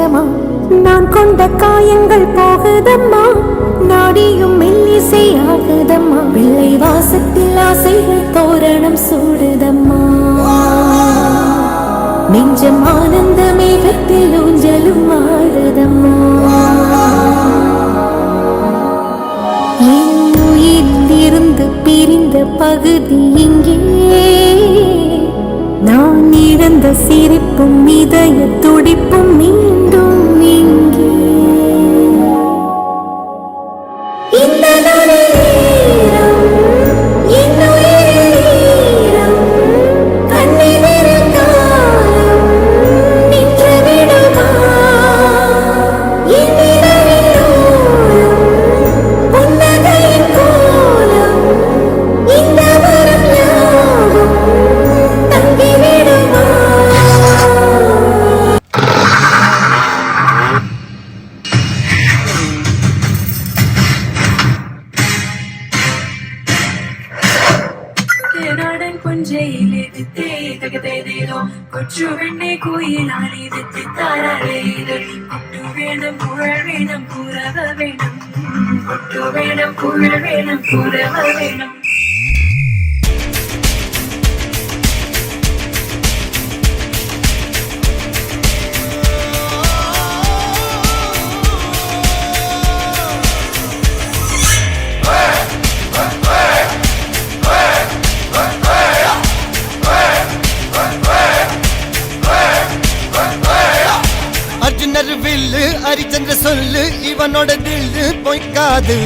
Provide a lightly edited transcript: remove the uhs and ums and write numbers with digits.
சொந்தமா நான் கொண்ட காயங்கள் போகுதம்மா நாடியும் மெல்லிசை ஆகுதம்மா வெள்ளை வாசத்தில் ஆசைகள் தோரணம் சூடுதம்மா நெஞ்சம் ஆனந்த மேகத்தில் ஊஞ்சலும் ஆடுதம்மா என் உயிரிலிருந்து பிரிந்த பகுதி இங்கே நான் இழந்த சிரிப்பும் இதய துடிப்பும் மீண்டும் இங்கே இந்த நேரம் என் உயிரில் கண்ணீரில் காலம் நின்று விடுமா என் நிலவின் ஓரம் புன்னகையின் கோலம் இந்த வரம் யாவும் தங்கிவிடுமா കൊഞ്ചയിലെടുത്തേ തകതേതേതോ കൊച്ചു വെണ്ണെ കോയിലാലിതെത്തി താരേത് കൊട്ടു വേണം കുഴൽ വേണം കുരവ വേണം കൊട്ടു വേണം കുഴൽ വേണം കുരവ വേണം அர்ஜுனர் வில்லு ஹரிச்சந்திர சொல்லு இவனோட தில்லு பொய்க்காது